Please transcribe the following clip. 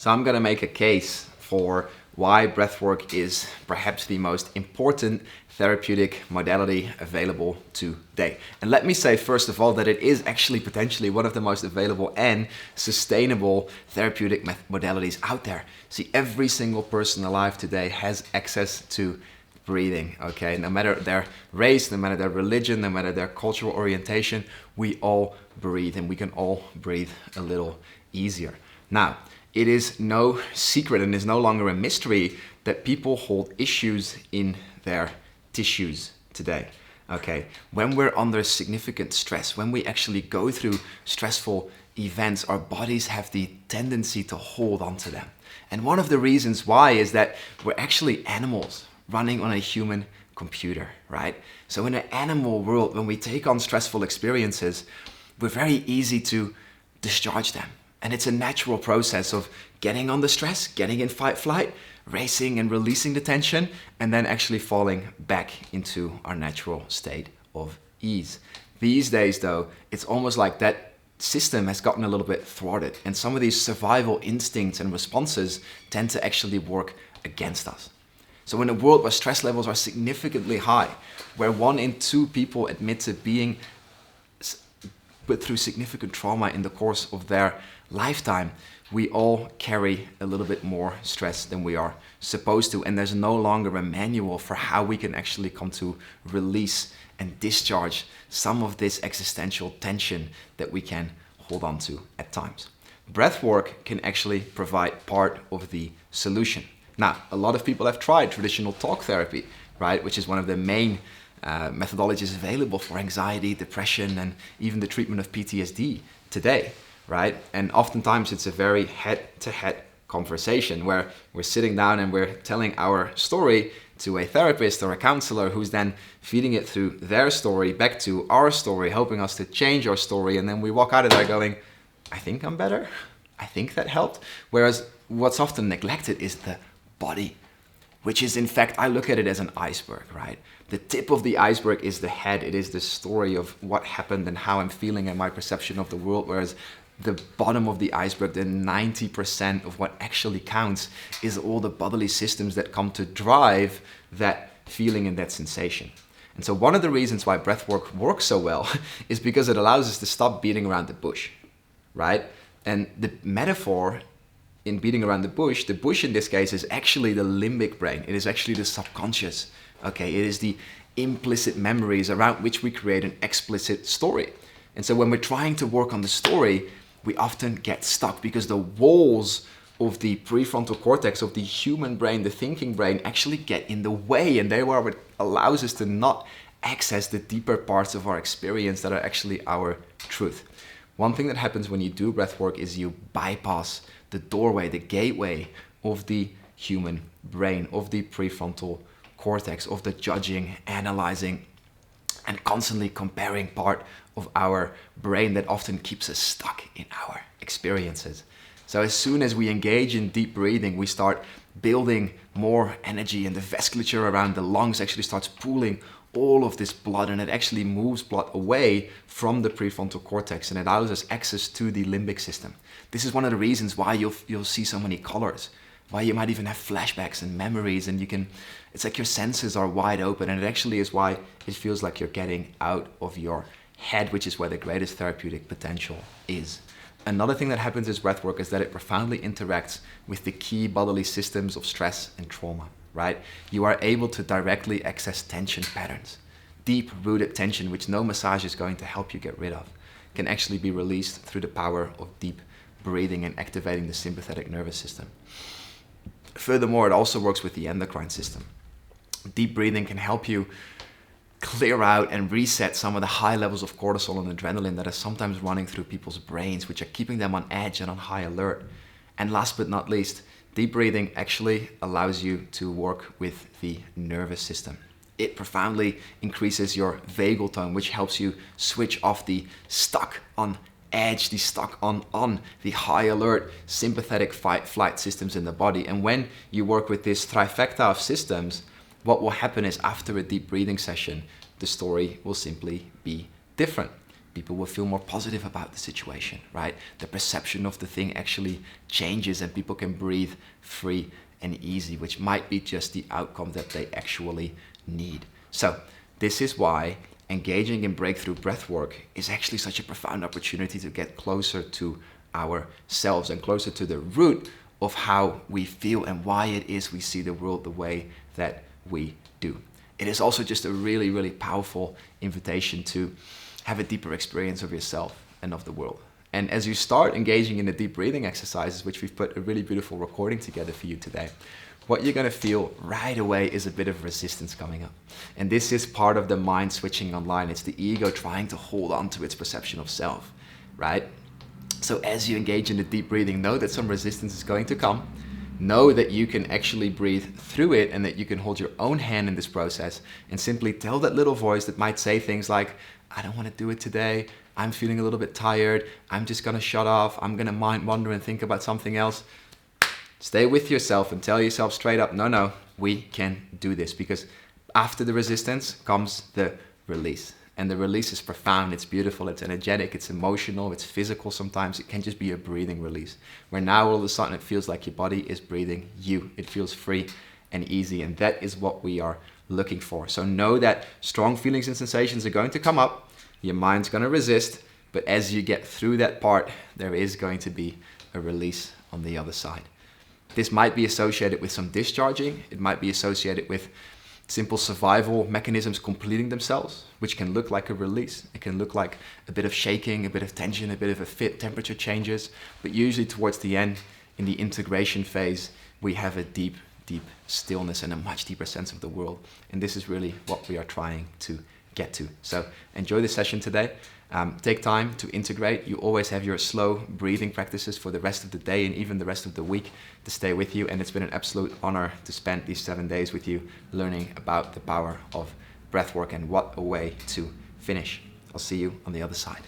So I'm going to make a case for why breathwork is perhaps the most important therapeutic modality available today. And let me say first of all that it is actually potentially one of the most available and sustainable therapeutic modalities out there. See, every single person alive today has access to breathing, okay? No matter their race, no matter their religion, no matter their cultural orientation, we all breathe, and we can all breathe a little easier. Now, it is no secret and is no longer a mystery that people hold issues in their tissues today. Okay, when we're under significant stress, when we actually go through stressful events, our bodies have the tendency to hold on to them. And one of the reasons why is that we're actually animals running on a human computer, right? So in an animal world, when we take on stressful experiences, we're very easy to discharge them. And it's a natural process of getting on the stress, getting in fight, flight, racing and releasing the tension, and then actually falling back into our natural state of ease. These days though, it's almost like that system has gotten a little bit thwarted, and some of these survival instincts and responses tend to actually work against us. So in a world where stress levels are significantly high, where 1 in 2 people admit to being put through significant trauma in the course of their lifetime, we all carry a little bit more stress than we are supposed to, and there's no longer a manual for how we can actually come to release and discharge some of this existential tension that we can hold on to at times. Breathwork can actually provide part of the solution. Now, a lot of people have tried traditional talk therapy, right, which is one of the main methodologies available for anxiety, depression, and even the treatment of PTSD today, right? And oftentimes it's a very head-to-head conversation where we're sitting down and we're telling our story to a therapist or a counselor who's then feeding it through their story back to our story, helping us to change our story. And then we walk out of there going, I think I'm better. I think that helped. Whereas what's often neglected is the body, which is, in fact, I look at it as an iceberg, right? The tip of the iceberg is the head. It is the story of what happened and how I'm feeling and my perception of the world, whereas the bottom of the iceberg, the 90% of what actually counts, is all the bodily systems that come to drive that feeling and that sensation. And so one of the reasons why breathwork works so well is because it allows us to stop beating around the bush, right? And the metaphor in beating around the bush in this case is actually the limbic brain. It is actually the subconscious. Okay, it is the implicit memories around which we create an explicit story. And so when we're trying to work on the story, we often get stuck because the walls of the prefrontal cortex of the human brain, the thinking brain, actually get in the way, and they are what allows us to not access the deeper parts of our experience that are actually our truth. One thing that happens when you do breathwork is you bypass the doorway, the gateway of the human brain, of the prefrontal cortex, of the judging, analyzing, and constantly comparing part of our brain that often keeps us stuck in our experiences. So as soon as we engage in deep breathing, we start building more energy, and the vasculature around the lungs actually starts pooling all of this blood, and it actually moves blood away from the prefrontal cortex, and it allows us access to the limbic system. This is one of the reasons why you'll see so many colors, why you might even have flashbacks and memories, and it's like your senses are wide open, and it actually is why it feels like you're getting out of your head, which is where the greatest therapeutic potential is. Another thing that happens is breathwork is that it profoundly interacts with the key bodily systems of stress and trauma, right? You are able to directly access tension patterns. Deep-rooted tension, which no massage is going to help you get rid of, can actually be released through the power of deep breathing and activating the sympathetic nervous system. Furthermore, it also works with the endocrine system. Deep breathing can help you clear out and reset some of the high levels of cortisol and adrenaline that are sometimes running through people's brains, which are keeping them on edge and on high alert. And last but not least, deep breathing actually allows you to work with the nervous system. It profoundly increases your vagal tone, which helps you switch off the stuck on edge, the stuck on the high alert sympathetic fight flight systems in the body. And when you work with this trifecta of systems, what will happen is after a deep breathing session, the story will simply be different. People will feel more positive about the situation, right? The perception of the thing actually changes and people can breathe free and easy, which might be just the outcome that they actually need. So this is why engaging in breakthrough breathwork is actually such a profound opportunity to get closer to ourselves and closer to the root of how we feel and why it is we see the world the way that we do. It is also just a really, really powerful invitation to have a deeper experience of yourself and of the world. And as you start engaging in the deep breathing exercises, which we've put a really beautiful recording together for you today, what you're going to feel right away is a bit of resistance coming up. And this is part of the mind switching online. It's the ego trying to hold on to its perception of self, right? So as you engage in the deep breathing, know that some resistance is going to come. Know that you can actually breathe through it and that you can hold your own hand in this process and simply tell that little voice that might say things like, I don't want to do it today. I'm feeling a little bit tired. I'm just going to shut off. I'm going to mind wander and think about something else. Stay with yourself and tell yourself straight up, no, we can do this, because after the resistance comes the release. And the release is profound, it's beautiful, it's energetic, it's emotional, it's physical sometimes. It can just be a breathing release, where now all of a sudden it feels like your body is breathing you. It feels free and easy, and that is what we are looking for. So know that strong feelings and sensations are going to come up, your mind's going to resist, but as you get through that part, there is going to be a release on the other side. This might be associated with some discharging, it might be associated with simple survival mechanisms completing themselves, which can look like a release. It can look like a bit of shaking, a bit of tension, a bit of a fit, temperature changes. But usually towards the end, in the integration phase, we have a deep, deep stillness and a much deeper sense of the world. And this is really what we are trying to get to. So enjoy the session today. Take time to integrate. You always have your slow breathing practices for the rest of the day and even the rest of the week to stay with you. And it's been an absolute honor to spend these 7 days with you learning about the power of breathwork, and what a way to finish. I'll see you on the other side.